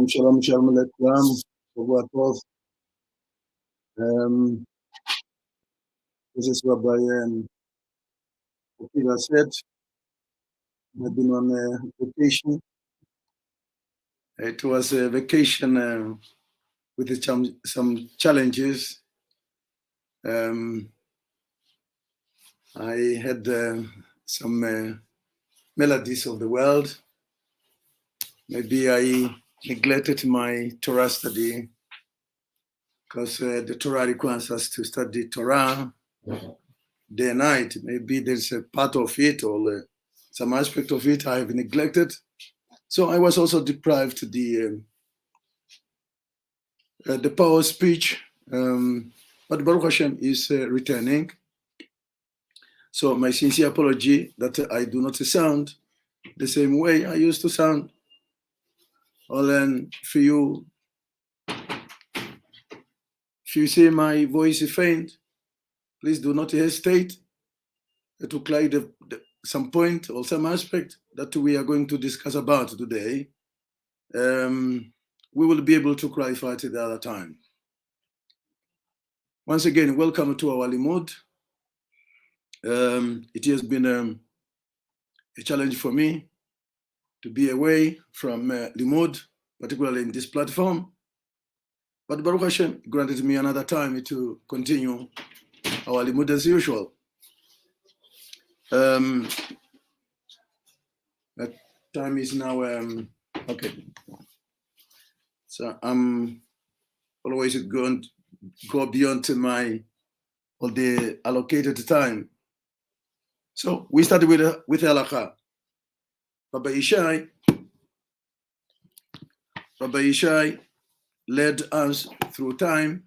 שלום לכולם, שבוע טוב. This is Rabbi Ophira said. I've been on a vacation. It was a vacation with some challenges. I had some melodies of the world. Maybe I neglected my Torah study because the Torah requires us to study Torah day and night. Maybe there's a part of it or some aspect of it I have neglected. So I was also deprived the power speech, but Baruch Hashem is returning. So my sincere apology that I do not sound the same way I used to sound. Well, then for you, if you see my voice is faint, please do not hesitate to clarify some point or some aspect that we are going to discuss about today. We will be able to clarify it at the other time. Once again, welcome to our limud. It has been a challenge for me to be away from limud, particularly in this platform. But Baruch Hashem granted me another time to continue our limud as usual. That time is now, okay. So I'm always going to go beyond the allocated time. So we started with halakha. Rabbi Yishai led us through time,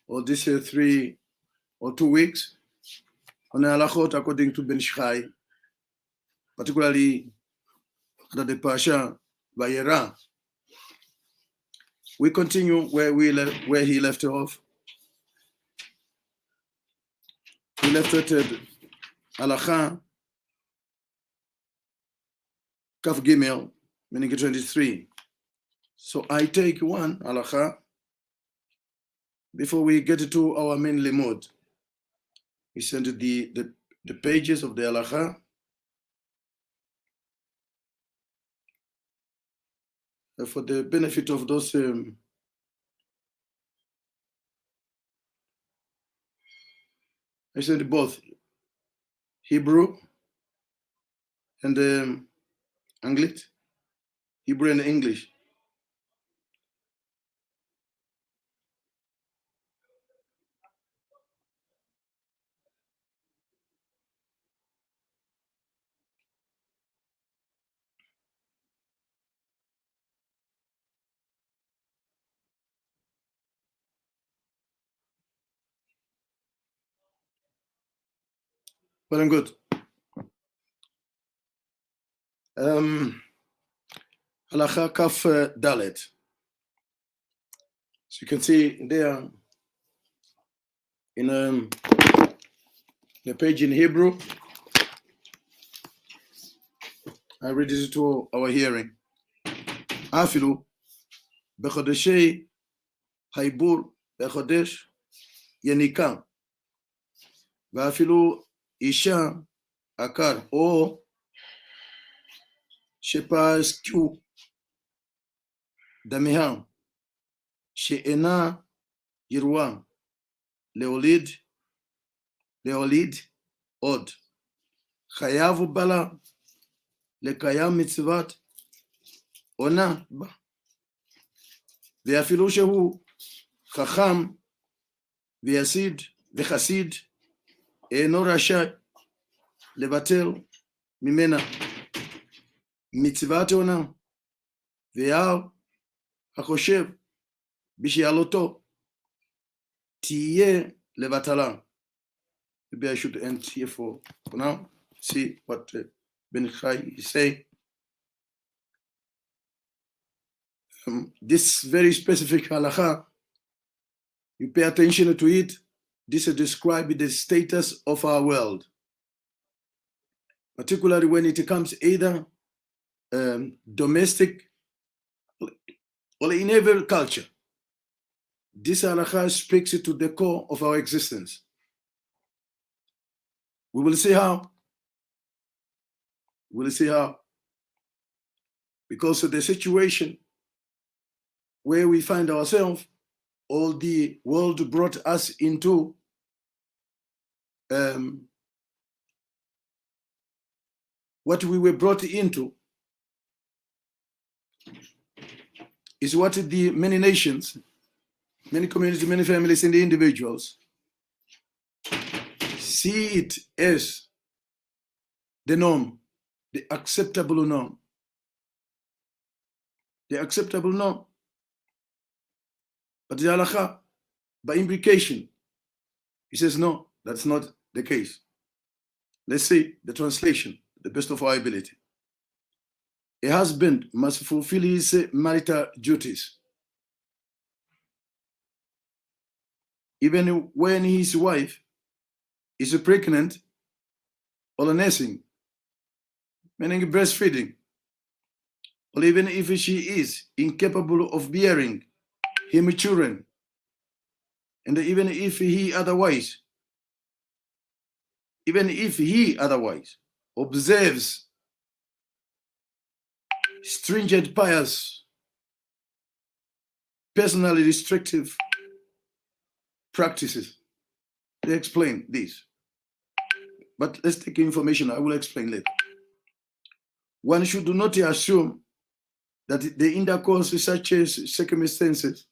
or this 3 or 2 weeks, on halachot according to Ben Shchai, particularly under the Parashat Vayera. We continue where he left off. He left it at halakha Kaf Gimel, meaning 23. So I take one halakha before we get to our main limud. We sent the pages of the halakha. For the benefit of those I sent both Hebrew and English, Hebrew and English. Well and good. Halakha Kaf Dalet. So you can see there in the page in Hebrew. I read it to our hearing. Afilu b'chodeshei haibur b'chodesh yenika ואפילו אישה עקר או שפסקו דמיה שאינה ירואה להוליד להוליד עוד. חייב ובעלה לקיים מצוות עונה בה. ואפילו שהוא חכם ויסיד וחסיד, אינו רשאי לבטל ממנה מצוות עונה, ועל החושב בשאלותו תהיה לבטלה. Maybe I should end here for now. See what Ben Chai say. This very specific halakha, you pay attention to it. This is describing the status of our world, particularly when it comes either domestic or in every culture. This halakha speaks to the core of our existence. We will see how. We'll see how. Because of the situation where we find ourselves, all the world brought us into what we were brought into is what the many nations, many communities, many families, and the individuals see it as the norm, the acceptable norm. The acceptable norm. But the halakha, by implication, he says, no, that's not the case. Let's see the translation, the best of our ability. A husband must fulfill his marital duties, even when his wife is pregnant or nursing, meaning breastfeeding, or even if she is incapable of bearing him children, and even if he otherwise observes stringent, pious, personally restrictive practices. They explain this. But let's take information. I will explain later. One should not assume that the intercourse in such circumstances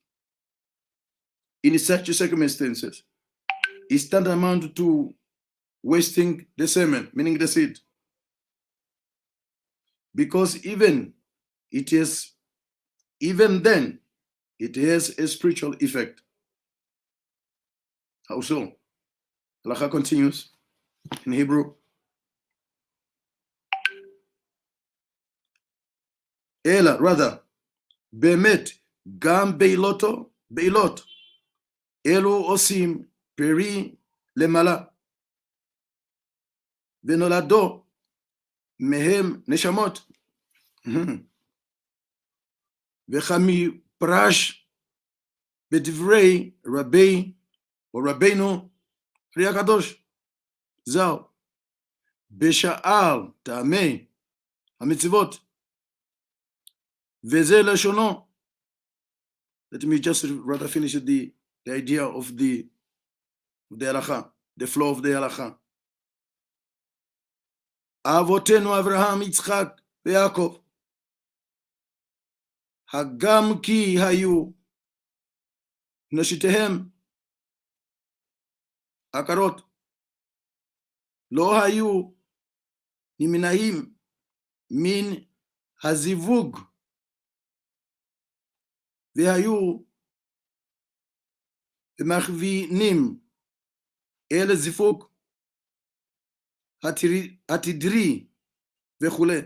is tantamount to wasting the semen, meaning the seed. Because even then, it has a spiritual effect. How so? Halakha continues in Hebrew. Ela, rather, באמת, גם בעילות, אלו עושים פרי למעלה, ונולדו מהם נשמות. וכמפרש בדברי רבינו פרי הקדוש ז"ל, בשאר טעמי המצוות, וזה לשונו. Let me just rather finish the idea of the halakha, the flow of the halakha. אבותינו אברהם, יצחק ויעקב, הגם כי היו נשותיהם עקרות, לא היו נמנעים מן הזיווג, והיו מכווינים אל הזיווג התדרי וכולי,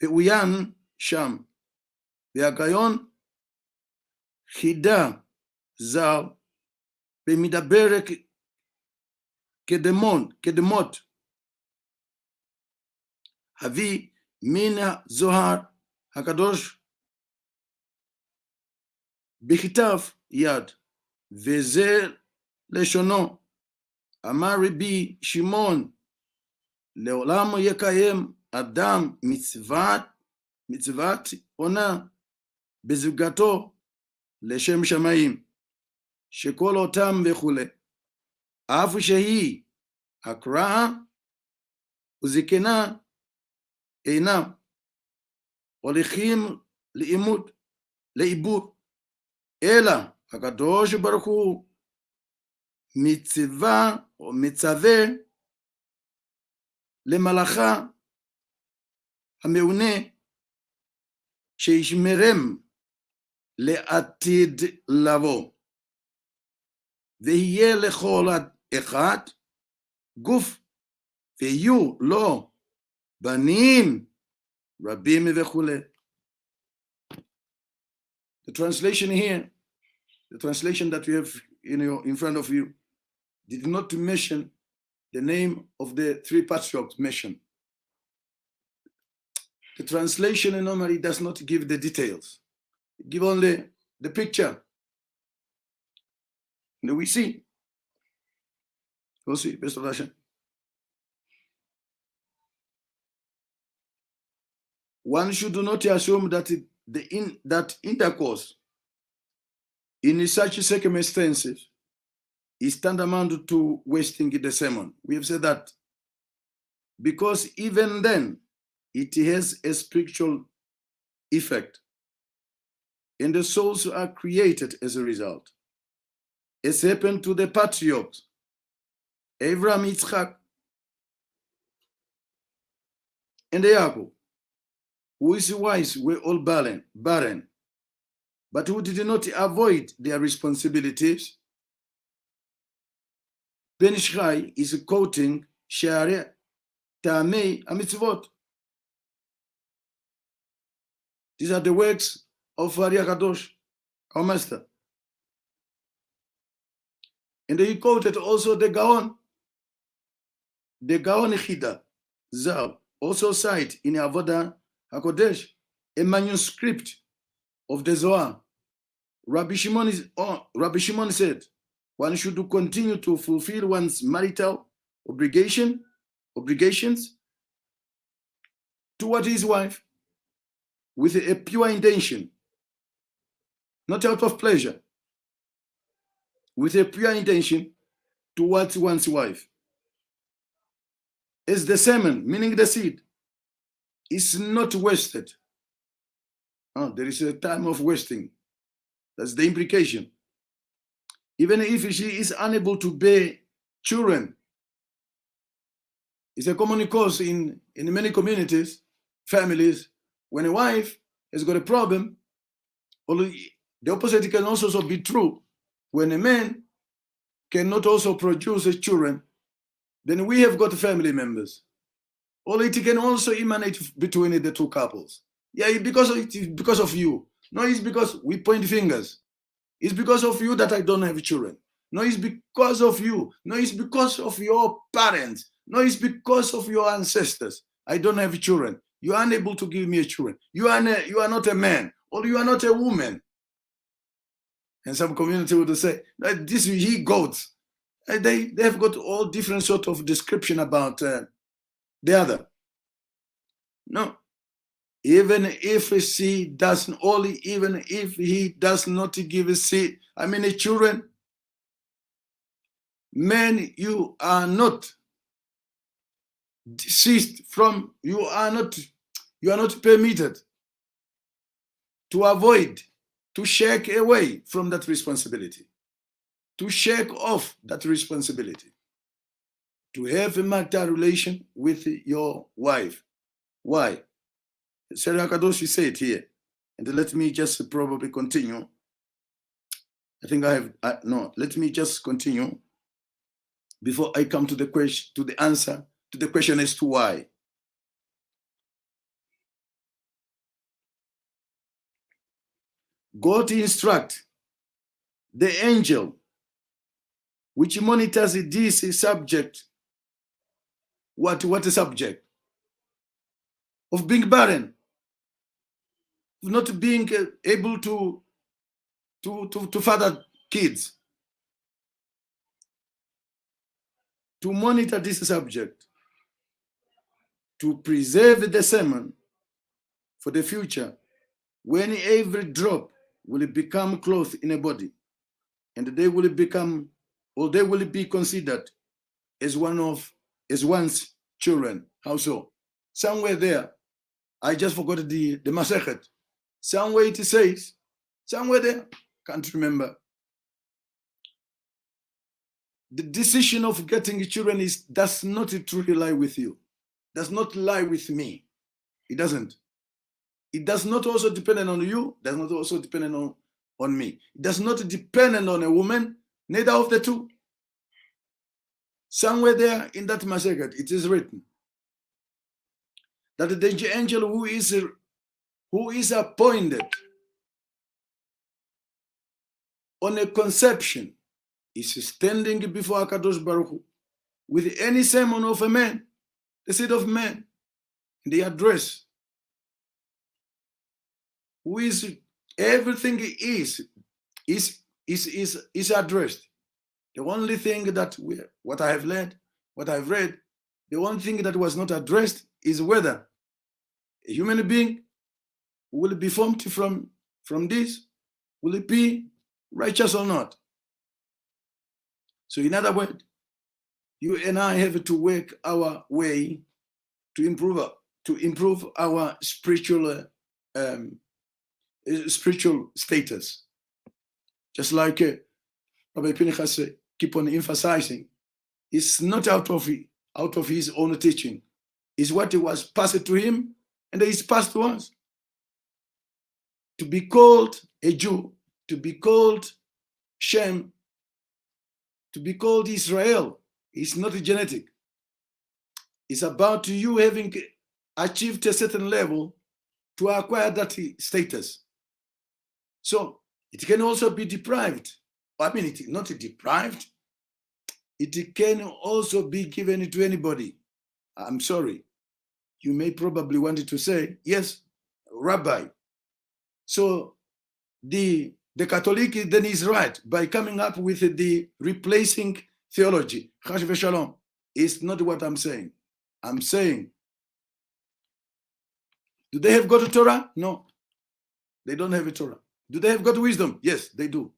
ואוין שם, והגיון חידה ז"ל ומדבר קדמות, הביא מן הזוהר הקדוש בכתב יד, וזה לשונו. אמר רבי שמעון, לעולם יקיים אדם מצוות עונה בזוגתו לשם שמיים, שכל אותם וכולי, אף שהיא הקראה וזקנה אינם הולכים לאיבוד, אלא הקדוש ברוך הוא מצווה למלאכה המעונה שישמרם לעתיד לבוא, ויהיה לכל אחד גוף, ויהיו לו בנים רבים וכולי. The translation here, the translation that you have in front of you, did not mention the name of the three patriarchs mentioned. The translation normally does not give the details. It gives only the picture. And we see. We'll see, best of Hashem. One should not assume that that intercourse in such circumstances is tantamount to wasting the sermon. We have said that because even then it has a spiritual effect, and the souls are created as a result. It's happened to the patriarchs, Abraham, Yitzchak, and Jacob, who is wise, were all barren, but who did not avoid their responsibilities. Ben Ishchai is quoting Shaar Ta'amei HaMitzvot. These are the works of Ari HaKadosh, our master. And he quoted also the Gaon Echida, Zal, also cite in Avodah HaKodesh, a manuscript of the Zohar. Rabbi Shimon said, one should continue to fulfill one's marital obligations toward his wife with a pure intention, not out of pleasure, with a pure intention towards one's wife. As the semen, meaning the seed, is not wasted. There is a time of wasting. That's the implication. Even if she is unable to bear children, it's a common cause in many communities, families. When a wife has got a problem, the opposite can also be true. When a man cannot also produce children, then we have got family members. Or it can also emanate between the two couples. Yeah, it's because of you. No, it's because we point fingers. It's because of you that I don't have children. No, it's because of you. No, it's because of your parents. No, it's because of your ancestors. I don't have children. You are unable to give me a children. You are not a man, or you are not a woman. And some community would say, this he goats. They have got all different sort of description about the other. No. Even if he does not give a seed, children, men, you are not ceased from, you are not permitted to avoid, to shake away from that responsibility, to shake off that responsibility, to have a marital relation with your wife. Why? Sarah Kadoshi said it here, and let me just probably continue. Let me just continue before I come to the question, to the answer to the question as to why. God instruct the angel which monitors this subject. What a subject of being barren, of not being able to father kids, to monitor this subject, to preserve the semen for the future, when every drop will become clothed in a body, and they will be considered as one of as one's children. How so? Somewhere there, I just forgot the Masechet. Somewhere it says, somewhere there, can't remember. The decision of getting children does not truly lie with you, does not lie with me. It doesn't. It does not also depend on you, does not also depend on me. It does not depend on a woman, neither of the two. Somewhere there in that Masechet, it is written that the angel who is appointed on a conception is standing before Akadosh Baruch Hu with any sermon of a man, the seed of man, in the address, who is everything is addressed. The only thing that what I have read, the one thing that was not addressed is whether a human being will be formed from this, will it be righteous or not? So in other words, you and I have to work our way to improve our spiritual status. Just like Rabbi Pinchas keep on emphasizing, it's not out of his own teaching. It's what was passed to him, and it's passed to us. To be called a Jew, to be called Shem, to be called Israel, is not genetic. It's about you having achieved a certain level to acquire that status. So it can also be deprived. I mean, it's not deprived. It can also be given to anybody. I'm sorry. You may probably want to say, yes, Rabbi. So the Catholic then is right by coming up with the replacing theology. Shaar Beshalakh is not what I'm saying. I'm saying, do they have got a Torah? No, they don't have a Torah. Do they have got wisdom? Yes, they do.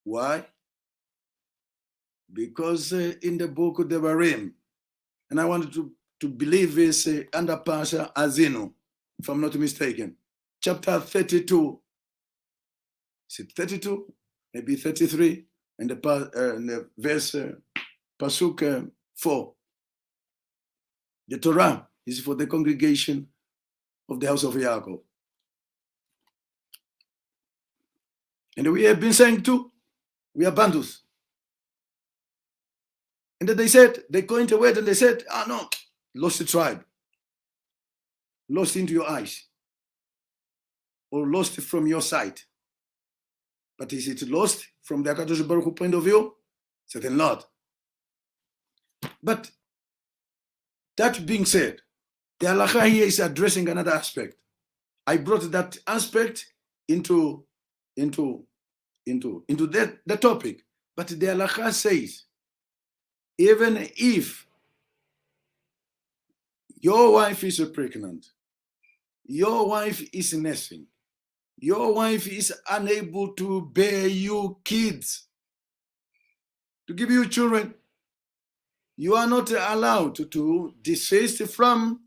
Why? Because in the book of Devarim, and I wanted to believe is under Parashat Azinu, if I'm not mistaken, chapter 32. Is it 32? Maybe 33, and the verse Pasuk 4. The Torah is for the congregation of the house of Yaakov. And we have been saying too, we are bandus. And then they coined a word and they said, no, lost the tribe, lost into your eyes, or lost from your sight. But is it lost from the Akadosh Baruch Hu point of view? Certainly not. But that being said, the halacha here is addressing another aspect. I brought that aspect into the topic. But the halacha says, even if your wife is pregnant, your wife is nursing, your wife is unable to bear you kids, to give you children, you are not allowed to desist from,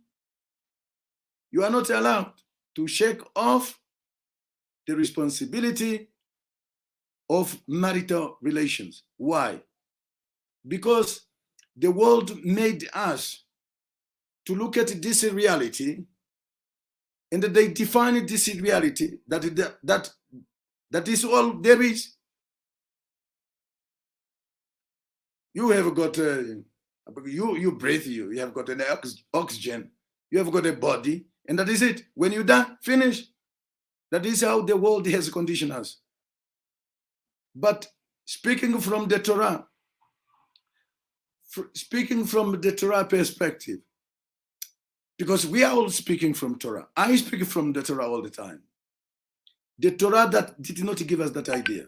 you are not allowed to shake off the responsibility of marital relations. Why? Because the world made us to look at this reality, and they define this reality that is all there is. You have got you breathe, you have got an oxygen, you have got a body, and that is it. When you die, finish. That is how the world has conditioned us. But speaking from the Torah perspective, because we are all speaking from Torah. I speak from the Torah all the time. The Torah that did not give us that idea,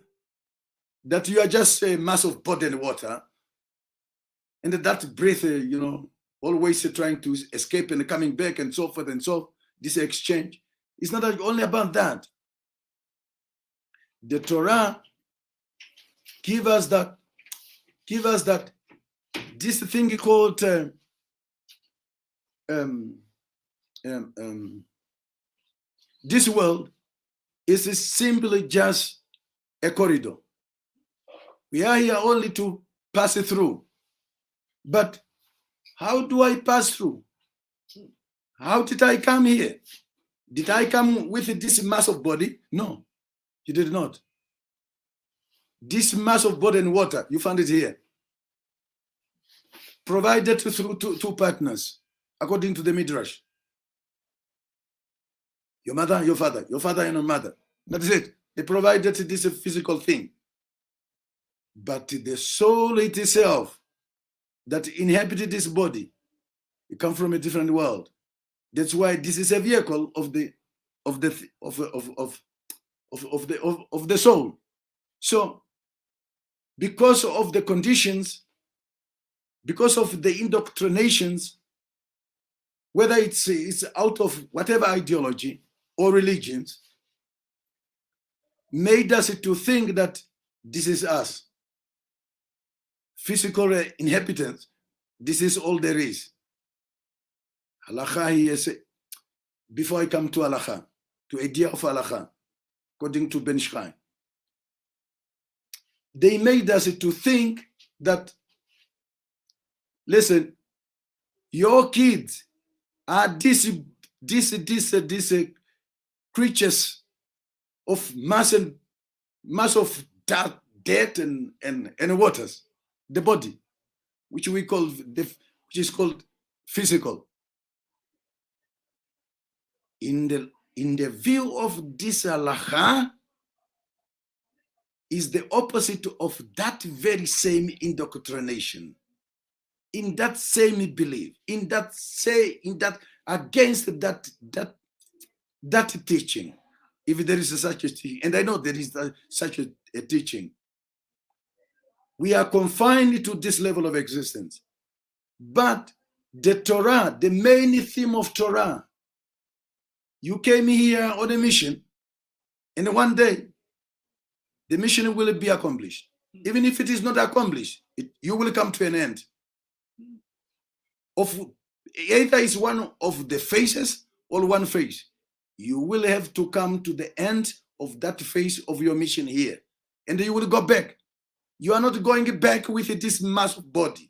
that you are just a mass of blood and water, and that breath, always trying to escape and coming back and so forth and so, this exchange. It's not only about that. The Torah give us that this thing called this world is simply just a corridor. We are here only to pass it through. But how do I pass through? How did I come here? Did I come with this mass of body? No, you did not. This mass of body and water, you found it here. Provided through two partners, according to the Midrash. Your mother and your father and your mother. That is it. They provided this physical thing. But the soul itself that inhabited this body, it comes from a different world. That's why this is a vehicle of the soul. So, because of the conditions, because of the indoctrinations, whether it's out of whatever ideology or religions, made us to think that this is us. Physical inhabitants, this is all there is. Halakha is, before I come to halakha, to idea of halakha, according to Ben Shchai, they made us to think that, listen, your kids are these creatures of mass of death and waters, the body, which is called physical. In the view of this halakha, is the opposite of that very same indoctrination, in that same belief, against that teaching, if there is such a teaching, and I know there is such a teaching. We are confined to this level of existence. But the Torah, the main theme of Torah, you came here on a mission, and one day, the mission will be accomplished. Even if it is not accomplished, you will come to an end. Of either is one of the phases or one phase. You will have to come to the end of that phase of your mission here. And you will go back. You are not going back with this mass of body.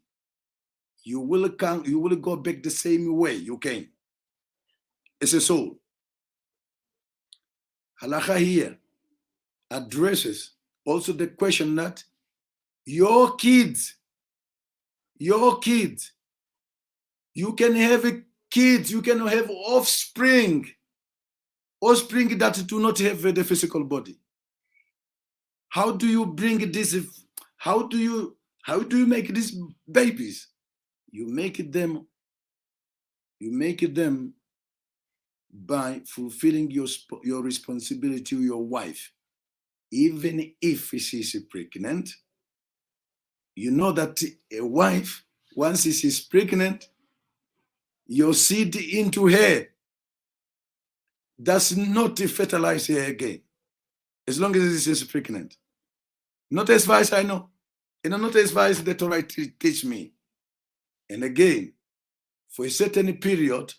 You will go back the same way you came. It's a soul. Halakha here addresses also the question that your kids, you can have kids, you can have offspring that do not have the physical body. How do you bring this? How do you make these babies? You make them by fulfilling your responsibility to your wife. Even if she is pregnant, you know that a wife, once she is pregnant, your seed into her does not fertilize her again, as long as she is pregnant. Not as far as I know, and not as far as the Torah teach me. And again, for a certain period,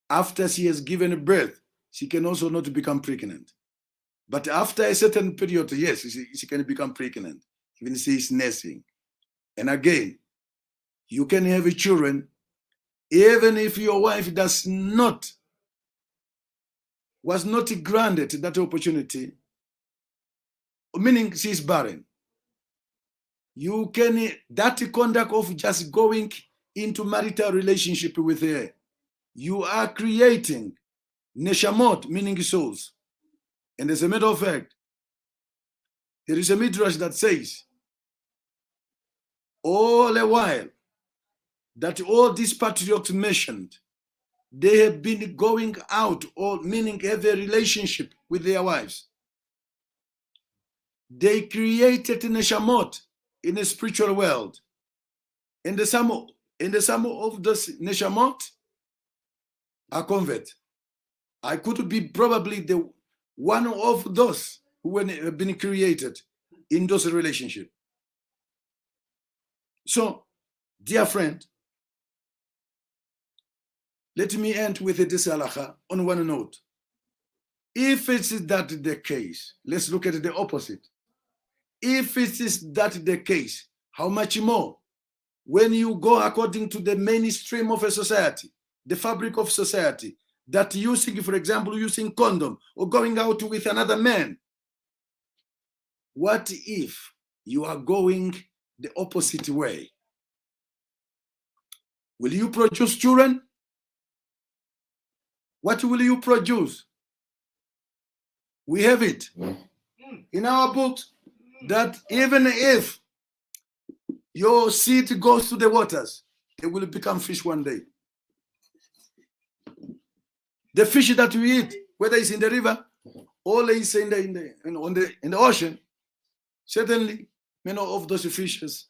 after she has given birth, she can also not become pregnant. But after a certain period, yes, she can become pregnant, even if she is nursing. And again, you can have children, even if your wife was not granted that opportunity, meaning she is barren. You can, that conduct of just going into marital relationship with her, you are creating neshamot, meaning souls. And as a matter of fact, there is a midrash that says, all the while that all these patriots mentioned, they have been going out, or meaning have a relationship with their wives. They created neshamot in the spiritual world. And the sum of this neshamot are convert. I could be probably the one of those who have been created in those relationships. So, dear friend, let me end with this halakha on one note. If it is that the case, let's look at the opposite. If it is that the case, how much more when you go according to the mainstream of a society, the fabric of society, that using, for example, using condom or going out with another man? What if you are going the opposite way? Will you produce children? What will you produce? We have it in our books that even if your seed goes to the waters, they will become fish one day. The fish that we eat, whether it's in the river or it's in the ocean, certainly many of those fishes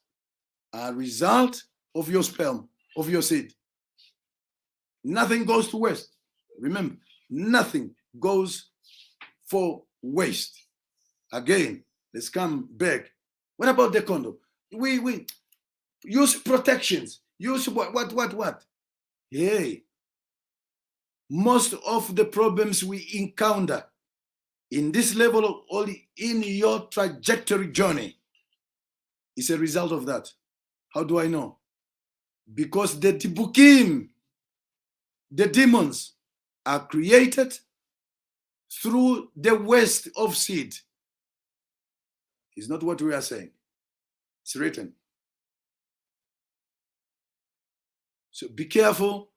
are a result of your sperm, of your seed. Nothing goes to waste. Remember, nothing goes for waste. Again, let's come back. What about the condom? We use protections. Use what? Hey, most of the problems we encounter in this level or in your trajectory journey is a result of that. How do I know? Because the tibukim, the demons, are created through the waste of seed. It's not what we are saying. It's written. So be careful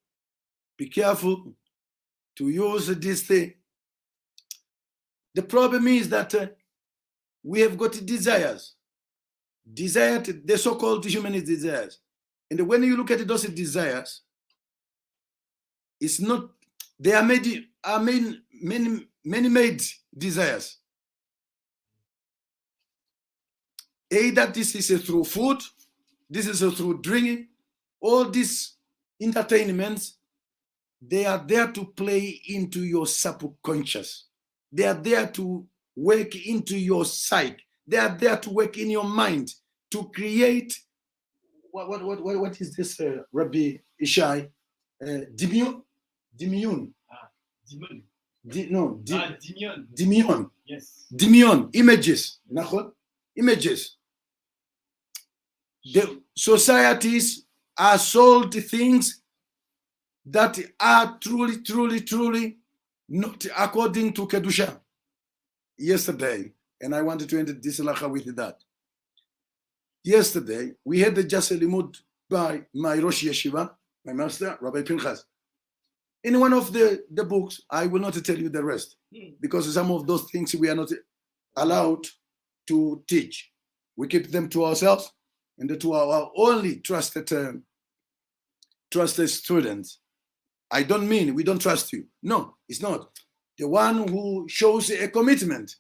to use this thing. The problem is that we have got desires, the so-called human desires. And when you look at those desires, it's not, they are many made desires. Either this is through food, this is through drinking, all these entertainments, they are there to play into your subconscious. They are there to work into your psyche. They are there to work in your mind to create what is this, Rabbi Ishai? Dimion. Dimion. Dimion. Yes. Dimion. Images. Images. The societies are sold things that are truly not according to Kedusha. Yesterday, and I wanted to end this halakha with that. Yesterday, we had just a limud by my Rosh Yeshiva, my master, Rabbi Pinchas. In one of the books, I will not tell you the rest, because some of those things we are not allowed to teach. We keep them to ourselves and to our only trusted students. I don't mean we don't trust you. No, it's not. The one who shows a commitment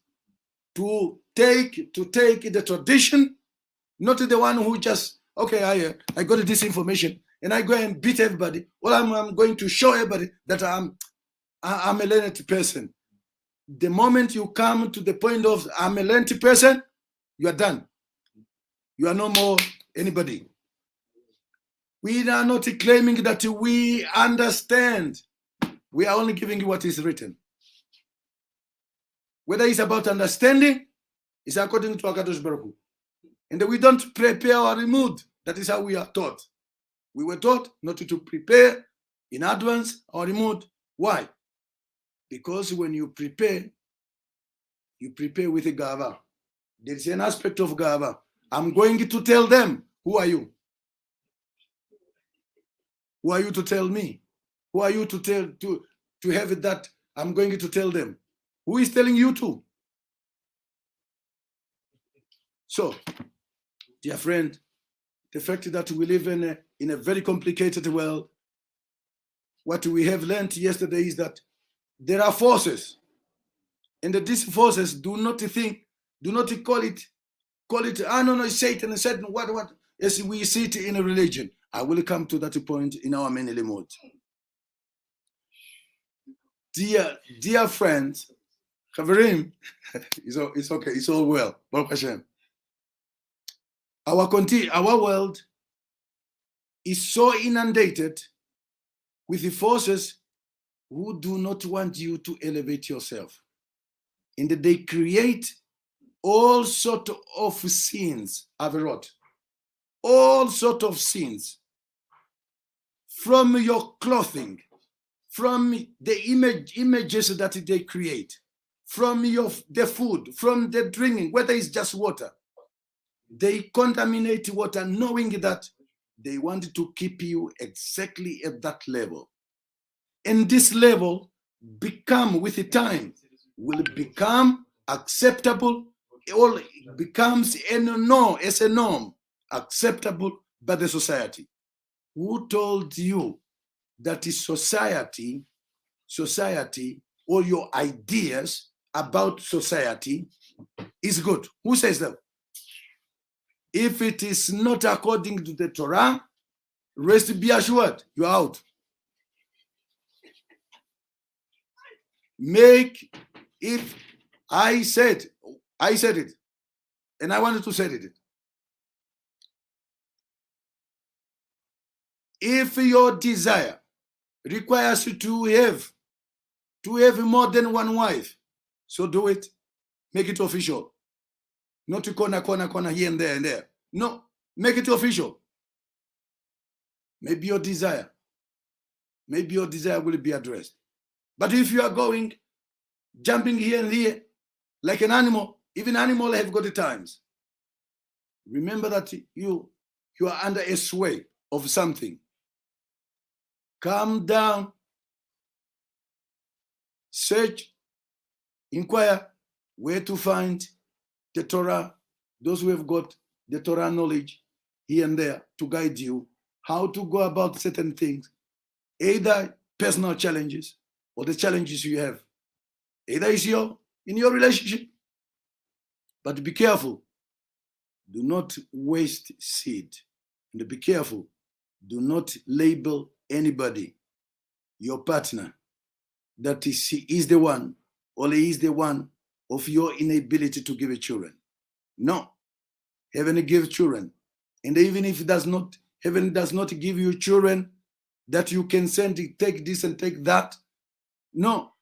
to take the tradition, not the one who just, okay, I got this information and I go and beat everybody. Well, I'm going to show everybody that I'm a learned person. The moment you come to the point of I'm a learned person, you are done. You are no more anybody. We are not claiming that we understand. We are only giving you what is written. Whether it's about understanding, it's according to HaKadosh Baruch Hu. And we don't prepare our mood. That is how we are taught. We were taught not to prepare in advance our mood. Why? Because when you prepare with a gava. There is an aspect of gava. I'm going to tell them, who are you? Who are you to tell me? Who are you to tell to have it that I'm going to tell them? Who is telling you to? So, dear friend, the fact that we live in a very complicated world, what we have learned yesterday is that there are forces, and that these forces do not call it, no, it's Satan, and Satan, what? As we see it in a religion. I will come to that point in our main limud. Dear friends, Chaverim, it's okay, it's all well, Baruch Hashem. Our world is so inundated with the forces who do not want you to elevate yourself. And they create all sort of sins, Averot. All sort of sins. From your clothing, from the images that they create, from the food, from the drinking, whether it's just water. They contaminate water knowing that they want to keep you exactly at that level. And this level with the time, will become acceptable, or becomes as a norm, acceptable by the society. Who told you that is society, or your ideas about society is good? Who says that? If it is not according to the Torah, rest be assured, you're out. If I said it, and I wanted to say it. If your desire requires you to have more than one wife, so do it. Make it official. Not to corner here and there. No, make it official. Maybe your desire will be addressed. But if you are jumping here and there like an animal, even animals have got the times. Remember that you are under a sway of something. Calm down, search, inquire where to find the Torah, those who have got the Torah knowledge here and there to guide you how to go about certain things, either personal challenges or the challenges you have. Either it's in your relationship. But be careful. Do not waste seed. And be careful. Do not label anybody, your partner, that he is the one, or he is the one of your inability to give children. No. Heaven gives children. And even if heaven does not give you children that you can take this and take that. No.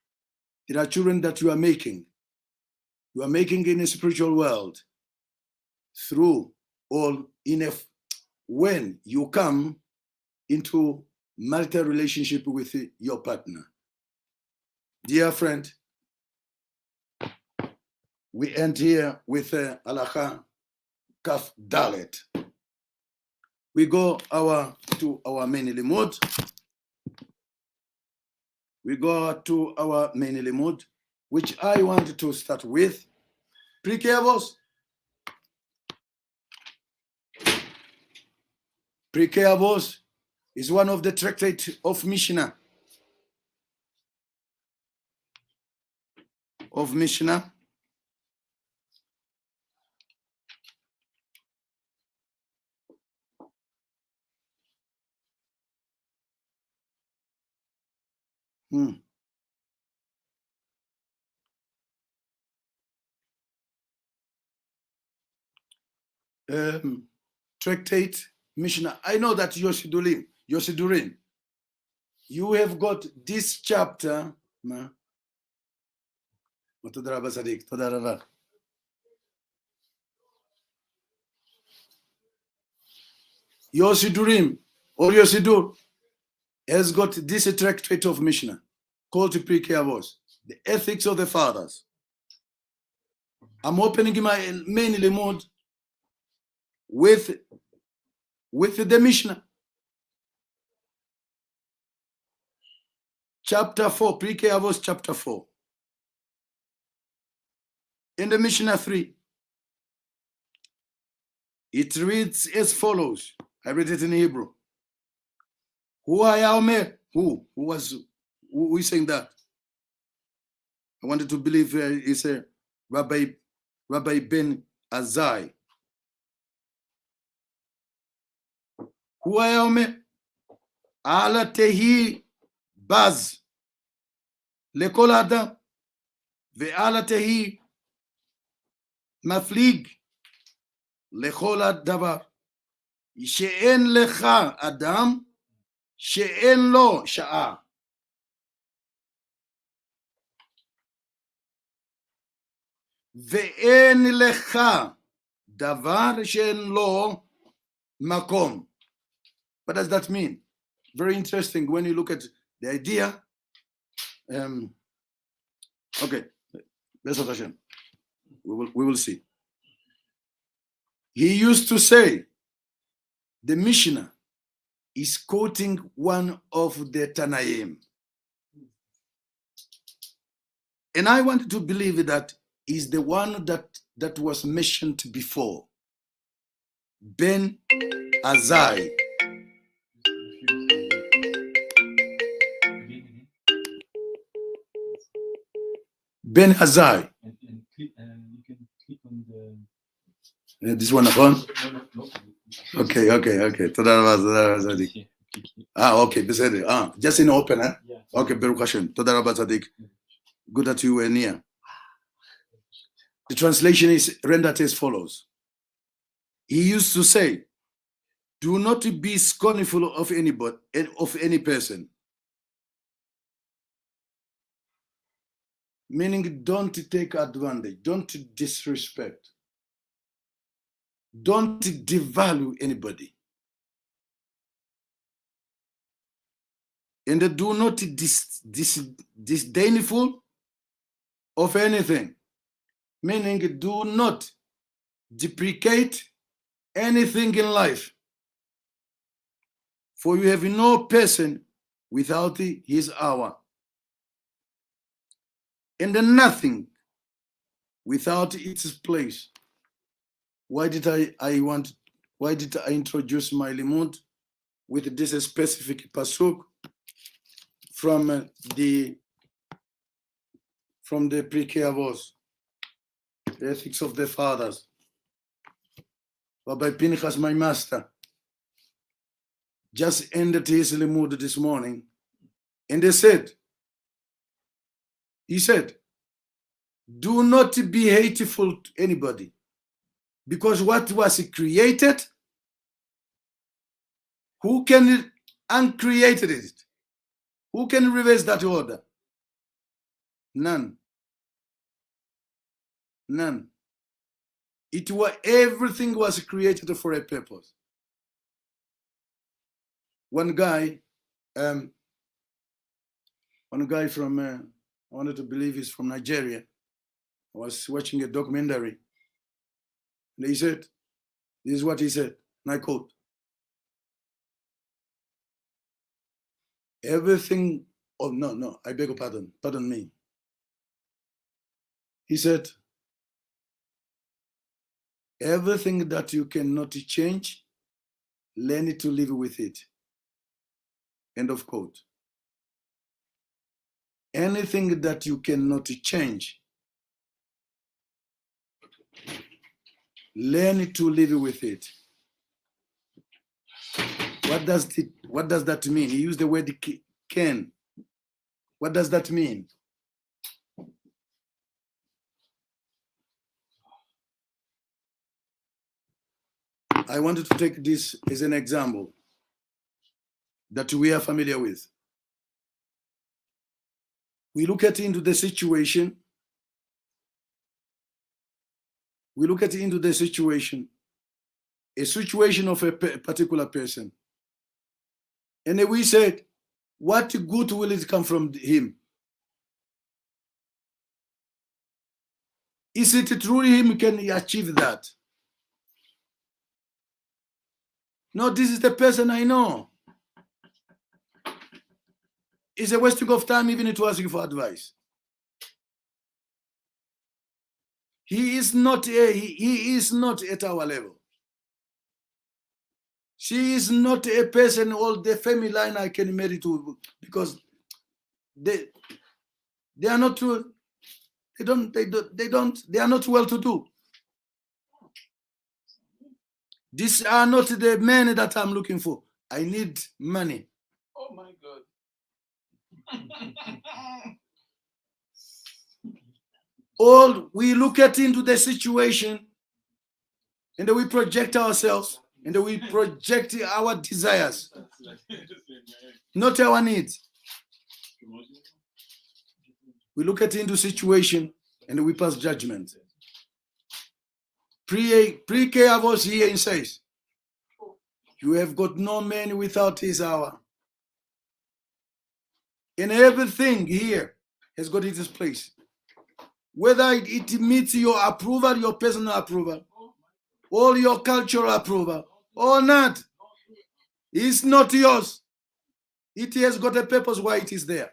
There are children that you are making. You are making in a spiritual world through when you come into marital relationship with your partner. Dear friend, we end here with Halacha Kaf Dalet. We go to our main limud. We go to our main limud, which I want to start with. Pirkei Avos. Pirkei Avos is one of the tractates of Mishnah. Tractate Mishnah. I know that Yosidurim, you have got this chapter. Yosidurim or Yosidur has got this tractate of Mishnah called Pirkei Avos, the ethics of the fathers. I'm opening my main limud with the Mishnah. Chapter 4, Pirkei Avos, chapter 4. In the Mishnah 3, it reads as follows. I read it in Hebrew. Who is saying that? I wanted to believe it's a Rabbi Ben Azai. Who היה אומר? אל תהי בז לכל אדם, ואל תהי מפליג לכל הדבר. שאין לך אדם שאין לו שעה. ואין לך דבר שאין לו מקום. What does that mean? Very interesting when you look at the idea. Okay, Bezat Hashem. We will see. He used to say, the Mishnah is quoting one of the Tanaim. And I wanted to believe that is the one that was mentioned before. Ben Azai. Ben Azai. You can click on This one on? Okay. תודה רבה, צדיק. Okay, בסדר. Just in open, huh? Yeah. Okay, Baruch Hashem. תודה רבה, צדיק. Good that you were near. The translation is rendered as follows. He used to say, do not be scornful of anybody, of any person. Meaning, don't take advantage, don't disrespect, don't devalue anybody. And do not disdainful of anything. Meaning, do not deprecate anything in life. For you have no person without his hour. And then nothing without its place. Why did I introduce my limud with this specific pasuk from the Pirkei Avos, the ethics of the fathers? Rabbi Pinchas, my master, just ended his limud this morning, and he said, do not be hateful to anybody, because what was created, who can uncreate it? Who can reverse that order? None. Everything was created for a purpose. One guy from I wanted to believe he's from Nigeria. I was watching a documentary, and he said, this is what he said, and I quote, everything, I beg your pardon me. He said, everything that you cannot change, learn to live with it. End of quote. Anything that you cannot change, learn to live with it. What does that mean? He used the word can. What does that mean? I wanted to take this as an example that we are familiar with. We look into the situation. A situation of a particular person. And then we said, what good will it come from him? Is it truly him can achieve that? No, this is the person I know. It's a wasting of time even to ask you for advice. He is not at our level. She is not a person or the family line I can marry to, because they are not true. They are not well to do. These are not the men that I'm looking for. I need money. Oh my God. All we look into the situation, And we project ourselves, and we project our desires, not our needs. We look at into situation and we pass judgment. Pre-Avos here says, you have got no man without his hour. And everything here has got its place. Whether it meets your approval, your personal approval, or your cultural approval, or not, it's not yours. It has got a purpose why it is there.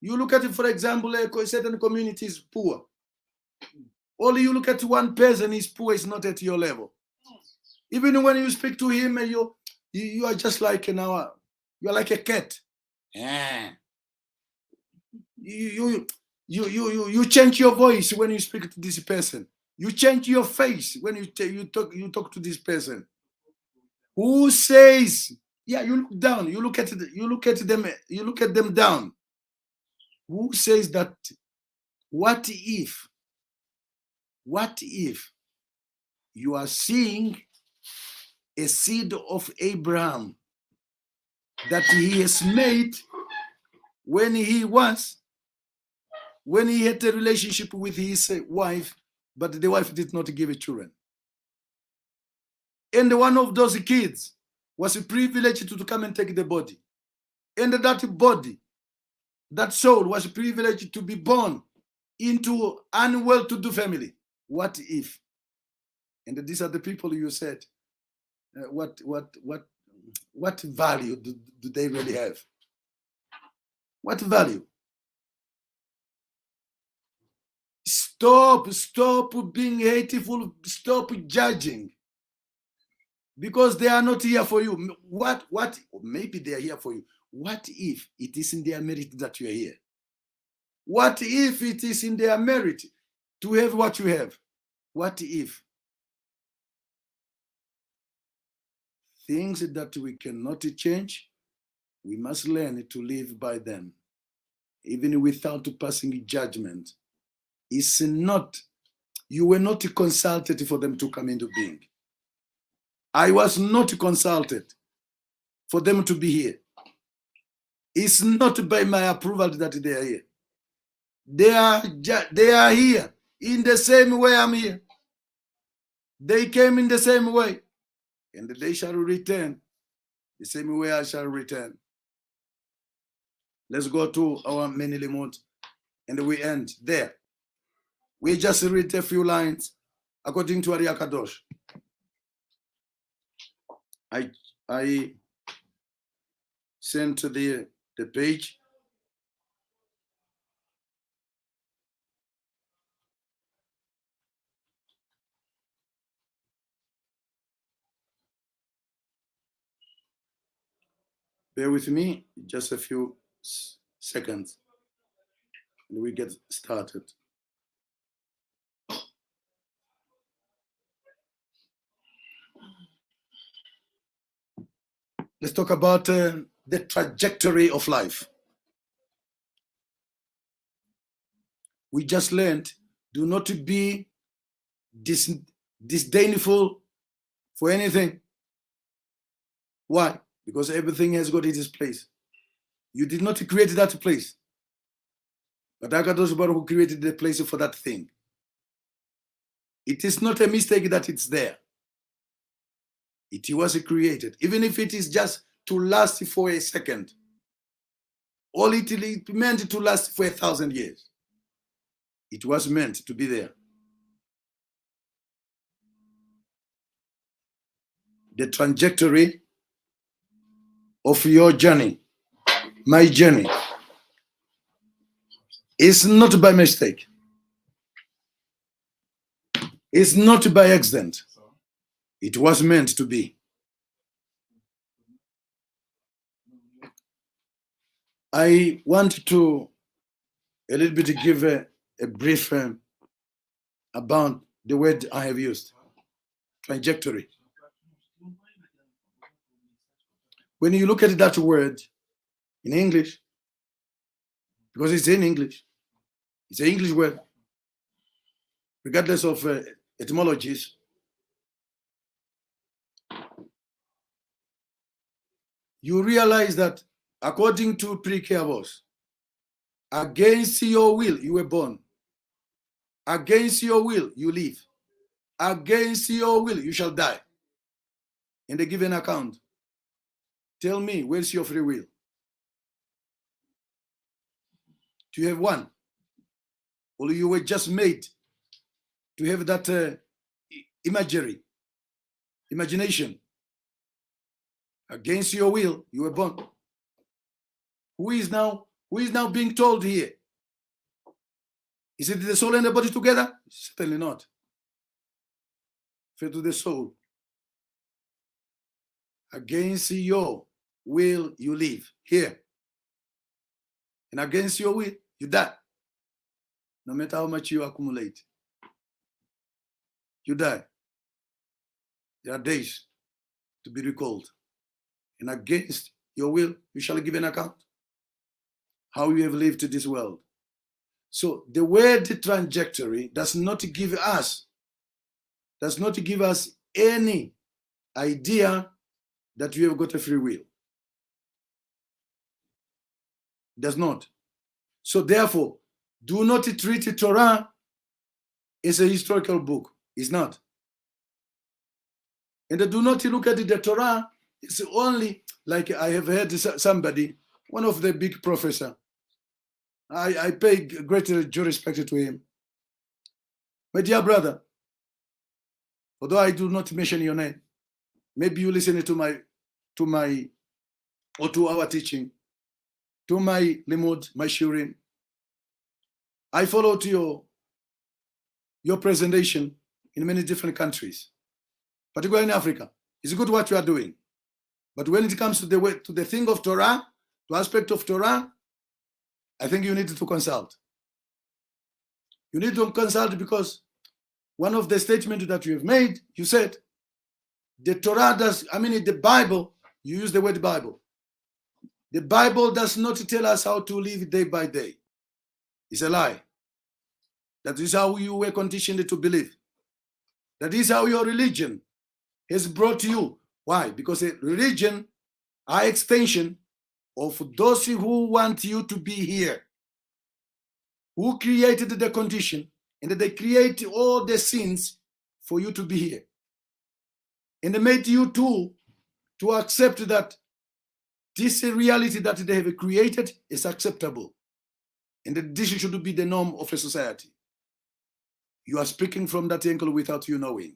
You look at it, for example, a certain community is poor. Only you look at one person is poor, is not at your level. Even when you speak to him, you are just like you are like a cat. You change your voice when you speak to this person. You change your face when you talk to this person. Who says, yeah, you look down, you look at them down. Who says that? What if you are seeing a seed of Abraham that he has made when he had a relationship with his wife, but the wife did not give children. And one of those kids was privileged to come and take the body. And that body, that soul was privileged to be born into an well-to-do family. What if? And these are the people you said, what value do they really have? What value? Stop being hateful, stop judging. Because they are not here for you. What? Maybe they are here for you. What if it is in their merit that you are here? What if it is in their merit to have what you have? What if? Things that we cannot change, we must learn to live by them, even without passing judgment. It's not, you were not consulted for them to come into being. I was not consulted for them to be here. It's not by my approval that they are here. They are here in the same way I'm here. They came in the same way, and they shall return the same way I shall return. Let's go to our mini limit, and we end there. We just read a few lines according to Ari Kadosh. I sent the page. Bear with me, just a few seconds, and we get started. Let's talk about the trajectory of life. We just learned, do not be disdainful for anything. Why? Because everything has got its place. You did not create that place, but Akadosh Baruch Hu created the place for that thing. It is not a mistake that it's there. It was created, even if it is just to last for a second. All it meant to last for 1,000 years. It was meant to be there. The trajectory of your journey, my journey, is not by mistake. It's not by accident. It was meant to be. I want to a little bit give a brief about the word I have used, trajectory. When you look at that word in English, because it's in English, it's an English word, regardless of etymologies, you realize that according to Pre-Avos, against your will, you were born. Against your will, you live. Against your will, you shall die. In the given account, tell me, where's your free will? Do you have one? Or you were just made to have that imagination? Against your will, you were born. Who is now being told here? Is it the soul and the body together? Certainly not. Fair to the soul. Against your will, you live here. And against your will, you die. No matter how much you accumulate, you die. There are days to be recalled. And against your will, you shall give an account how you have lived to this world. So the word trajectory does not give us any idea that we have got a free will. It does not. So therefore, do not treat the Torah as a historical book. It's not. And do not look at the Torah. It's only like I have heard somebody, one of the big professor. I pay great due respect to him. My dear brother, although I do not mention your name, maybe you listen to our teaching, to my limud, my shurim. I followed your presentation in many different countries, particularly in Africa. It's good what you are doing. But when it comes to the thing of Torah, to aspect of Torah, I think you need to consult. You need to consult because one of the statements that you have made, you said, the Torah the Bible, you use the word Bible. The Bible does not tell us how to live day by day. It's a lie. That is how you were conditioned to believe. That is how your religion has brought you. Why? Because a religion are extension of those who want you to be here, who created the condition, and they create all the sins for you to be here. And they made you to accept that this reality that they have created is acceptable. And that this should be the norm of a society. You are speaking from that angle without you knowing.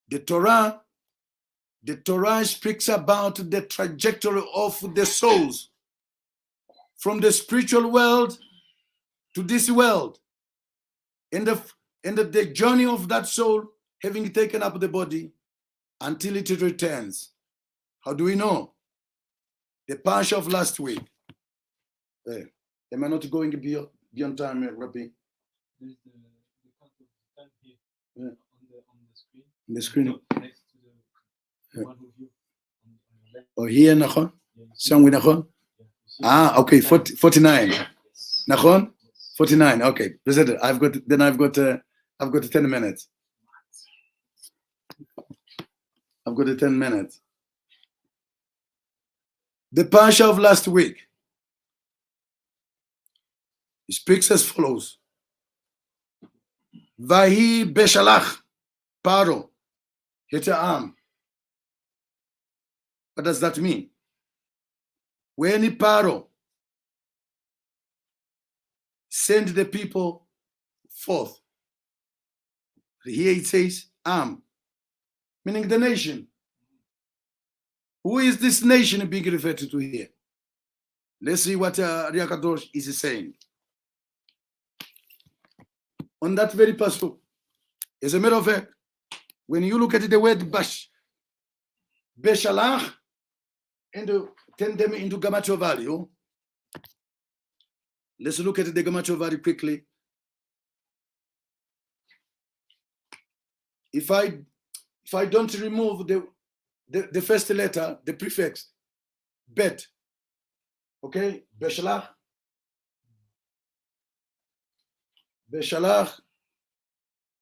The Torah speaks about the trajectory of the souls from the spiritual world to this world, and the journey of that soul having taken up the body until it returns. How do we know? The Parashat of last week. Am I not going beyond time, Rabbi? There's the count of the time here. Yeah. On the screen. On the screen. No, next to the one with you. On your left. Oh, here, Nachon? Yeah, Somewhere, Nachon? yeah, Okay, 49. Yes. Nachon? Yes. 49. Okay, presented. I've got 10 minutes. I've got 10 minutes. The Parashat of last week speaks as follows. Vahi Beshalakh, Paro, Heta'am. What does that mean? When Paro sent the people forth, here it says Am, meaning the nation. Who is this nation being referred to here? Let's see what Riakadosh is saying. On that very pasuk, as a matter of fact, when you look at the word Beshalakh, and turn them into Gamacho value, let's look at the Gamacho value quickly. If I don't remove the first letter, the prefix, bet, okay, Beshalakh,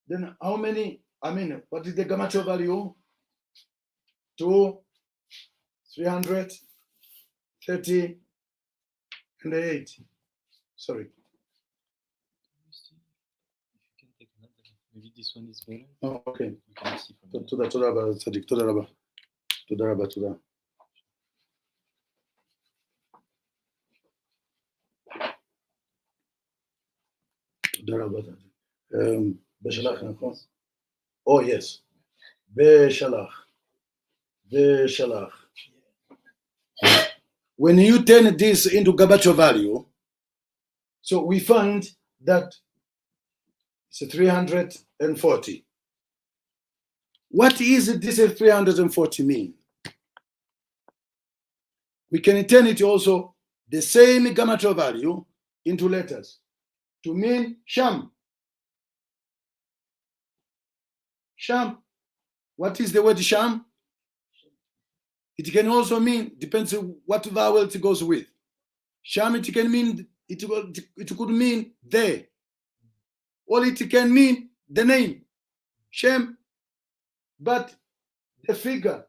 then how many, what is the Gamacho value? to 338. Sorry. If you can take another, maybe this one is better. Oh, okay. You can see from here. תודה רבה, צדיק. תודה רבה. תודה רבה, תודה. תודה רבה. בשלח, נכון? Oh, yes. Beshalakh. When you turn this into Gabacho value, so we find that it's 340. What is this 340 mean? We can turn it also the same Gabacho value into letters to mean Sham. Sham. What is the word Sham? It can also mean, depends on what vowel it goes with. Sham, it can mean, it could mean there. Or it can mean the name, Shem. But the figure,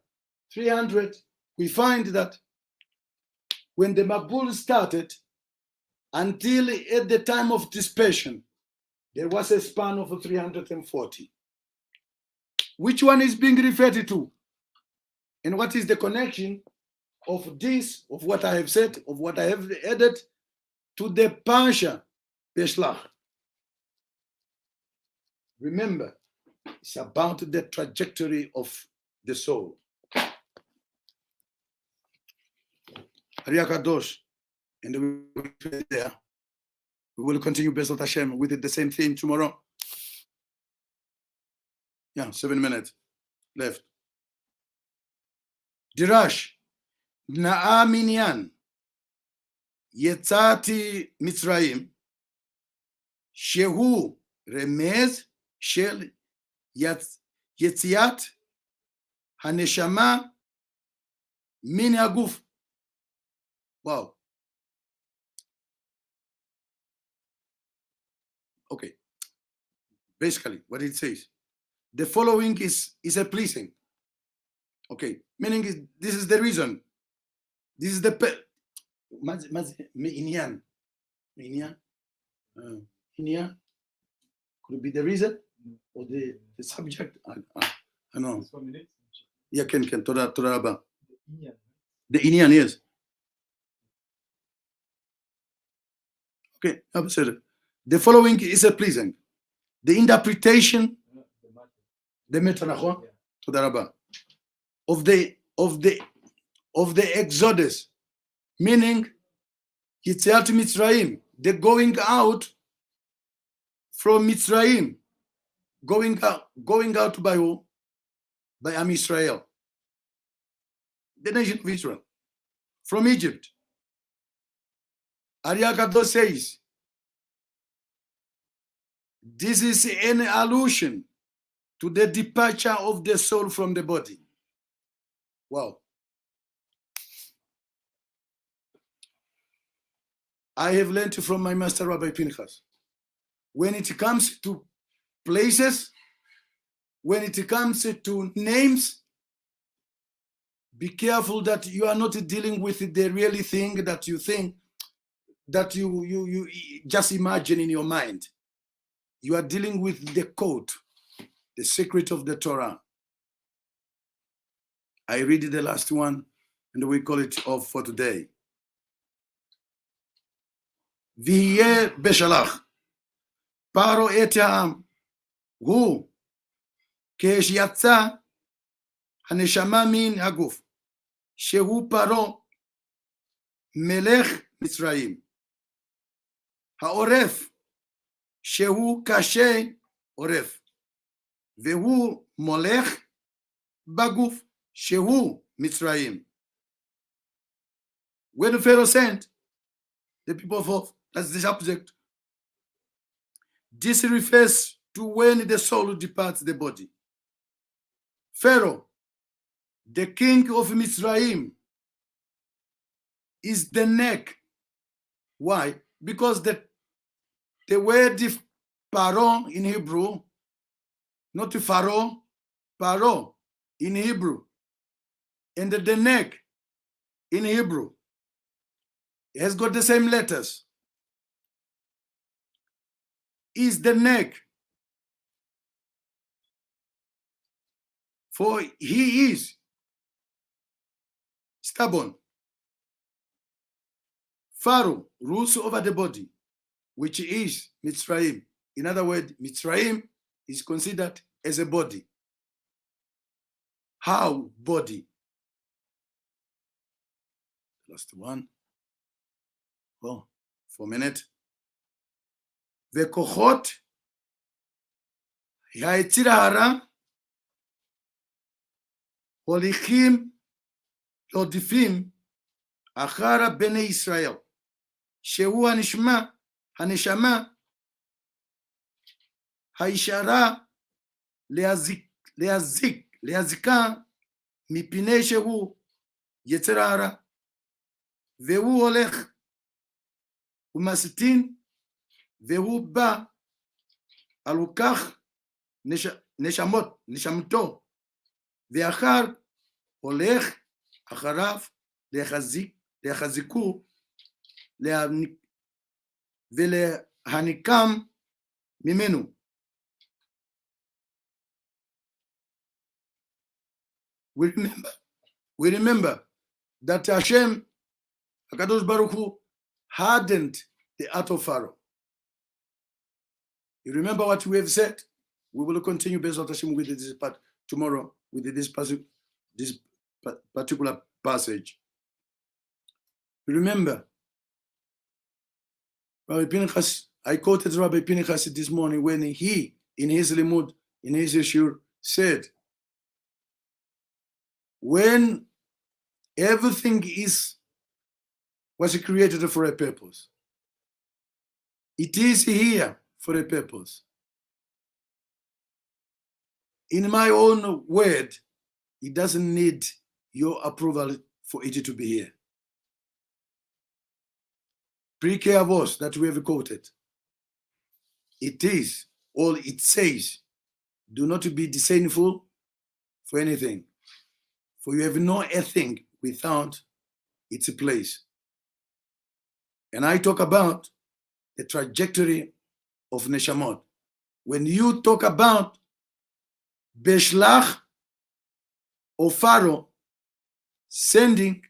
300, we find that when the Mabul started, until at the time of dispersion, there was a span of 340. Which one is being referred to? And what is the connection of this, of what I have said, of what I have added to the Parashat Beshalakh? Remember, it's about the trajectory of the soul. Ariakadosh, and we will continue Besat Hashem with the same theme tomorrow. Yeah, 7 minutes left. Dirash, Na'aminyan, Yetzati Mitzrayim, Shehu Remez Shel Yetziat Haneshama Min Haguf. Wow. Okay. Basically, what it says, the following is a pleasing. Okay, meaning this is the reason. This is the inyan. Inyan could be the reason or the subject. I know. Yeah, can Torah Rabba. The inyan, yes. Okay, I've said it. The following is a pleasing. The interpretation, the metanachon, Torah Rabba, of the Exodus, meaning Yetziat Mitzrayim, the going out from Mitzrayim, going out by who? By Am Israel, the nation of Israel, from Egypt. Ariakadosh says, this is an allusion to the departure of the soul from the body. Wow. I have learned from my master Rabbi Pinchas. When it comes to places, when it comes to names, be careful that you are not dealing with the really thing that you think, that you just imagine in your mind. You are dealing with the code, the secret of the Torah. I read the last one, and we call it off for today. V'yeh beshalach, paro et ha'am, hu, kesh yatsa, haneshama min haguf, shehu paro, melech Mitzrayim, ha'oref, shehu kashe oref, vehu molech baguf, shehu Mitzrayim. When Pharaoh sent the people forth, that's the subject. This refers to when the soul departs the body. Pharaoh, the king of Mitzrayim, is the neck. Why? Because the word paro in Hebrew, not Pharaoh, paro in Hebrew, And the neck in Hebrew has got the same letters. Is the neck. For he is stubborn. Pharaoh rules over the body, which is Mitzrayim. In other words, Mitzrayim is considered as a body. How body? Last one. Well, for a minute. וכוחות היציר הרע הוליכים עודפים אחר בני ישראל, שהוא הנשמה הישרה להזיקה מפני שהוא יצר הרע, והוא הולך ומסטין, והוא בא על כך נשמתו, ואחר הולך אחריו להחזיקו ולהניקם ממנו. We remember that Hashem, HaKadosh Baruch Hu, hardened the heart of Pharaoh. You remember what we have said? We will continue Bezrat Hashem with this part tomorrow with this particular passage. Remember, Rabbi Pinchas, I quoted Rabbi Pinchas this morning when he, in his limud, in his shur, said, when everything was created for a purpose, it is here for a purpose. In my own word, it doesn't need your approval for it to be here. Pirkei Avos that we have quoted. It is, all it says, do not be disdainful for anything, for you have no thing without its place. And I talk about the trajectory of Neshamot. When you talk about Beshalakh or Pharaoh sending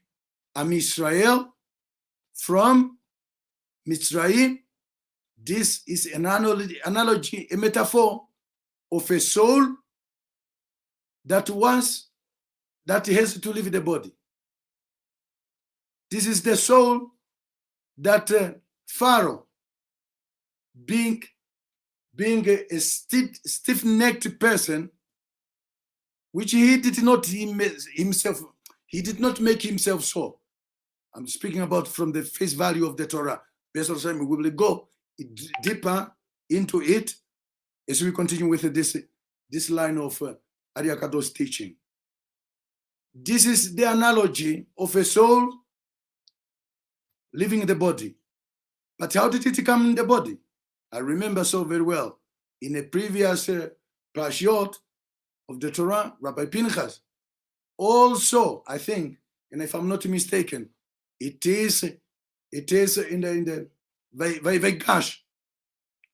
Am Israel from Mitzrayim, this is an analogy, a metaphor of a soul that has to leave the body. This is the soul that Pharaoh, being a stiff-necked person, which he did not himself, he did not make himself so. I'm speaking about from the face value of the Torah. Based on time, we will go deeper into it as we continue with this line of Ari Akado's teaching. This is the analogy of a soul leaving the body. But how did it come in the body? I remember so very well. In a previous Parashat of the Torah, Rabbi Pinchas, also, I think, and if I'm not mistaken, it is in the Vaygash,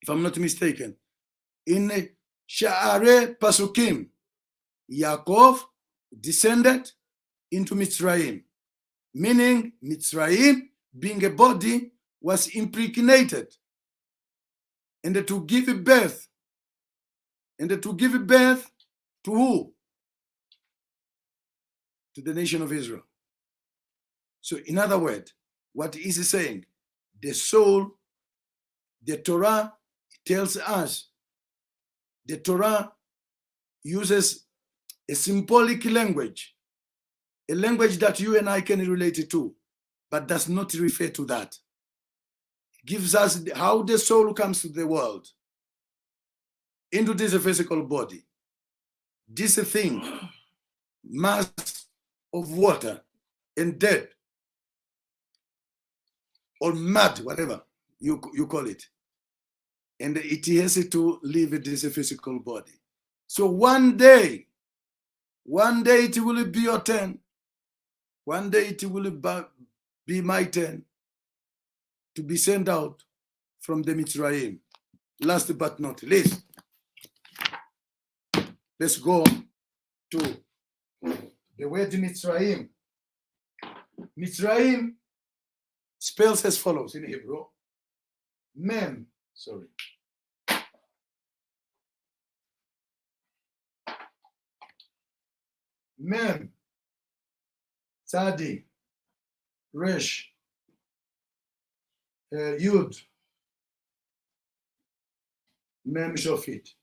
if I'm not mistaken, in Shaar Pasukim, Yaakov descended into Mitzrayim, meaning Mitzrayim, being a body, was impregnated, and to give birth, to who? To the nation of Israel. So in other words, what is he saying? The soul, the Torah tells us, the Torah uses a symbolic language, a language that you and I can relate to, but does not refer to that. It gives us how the soul comes to the world, into this physical body. This thing, mass of water and dead, or mud, whatever you call it. And it has to leave this physical body. So one day it will be your turn One day it will be my turn to be sent out from the Mitzrayim. Last but not least, let's go to the word Mitzrayim. Mitzrayim spells as follows in Hebrew. Mem, sorry. Mem, Tzadi, Resh, Yud, Mem Shofit.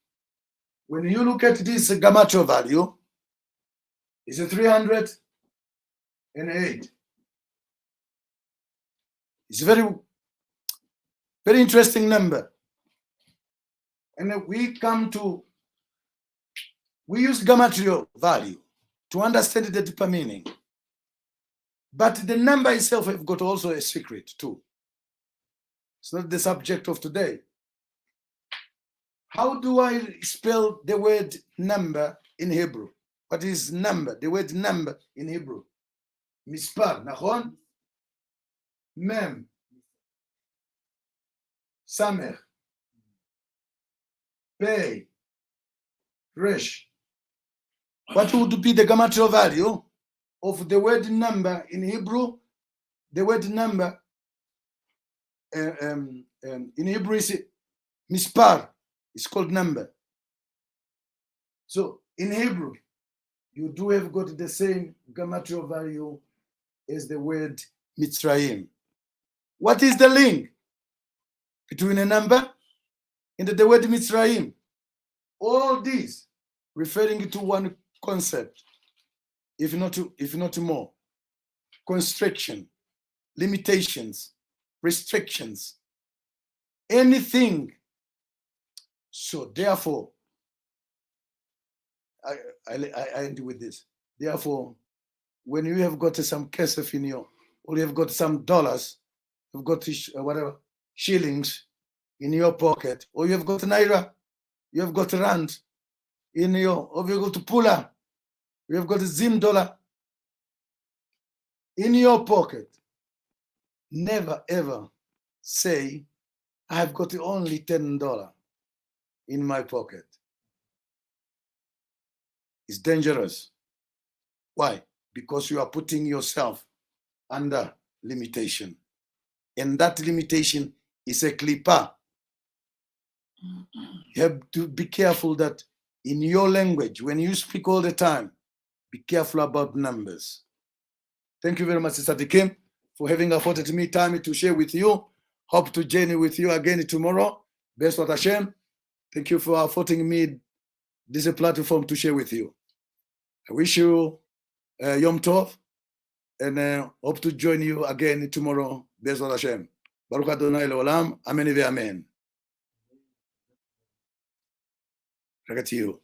When you look at this Gematria value, it's a 308. It's a very, very interesting number. And we use Gematria value to understand the deeper meaning. But the number itself have got also a secret too. It's not the subject of today. How do I spell the word number in Hebrew? What is number? The word number in Hebrew. Mispar, nachon? Mem. Samech. Pei. Resh. What would be the Gematria value of the word number in Hebrew? The word number in Hebrew is mispar. It's called number. So in Hebrew, you do have got the same Gematria value as the word Mitzrayim. What is the link between a number and the word Mitzrayim? All these referring to one concept, if not more. Constriction, limitations, restrictions, anything. So therefore, I end with this. Therefore, when you have got some kesef in your, or you have got some dollars, you've got whatever shillings in your pocket, or you have got naira, you have got rand in your, or you have got pula, you have got zim dollar in your pocket. Never ever say, I have got only $10 in my pocket. It's dangerous. Why? Because you are putting yourself under limitation. And that limitation is a klipa. You have to be careful that in your language, when you speak all the time, be careful about numbers. Thank you very much, Sister Dikim, for having afforded me time to share with you. Hope to journey with you again tomorrow. Best of Hashem. Thank you for affording me this platform to share with you. I wish you Yom Tov, and hope to join you again tomorrow. Best of Hashem. Baruch Adonai Leolam. Amen ve'amen. Back to you.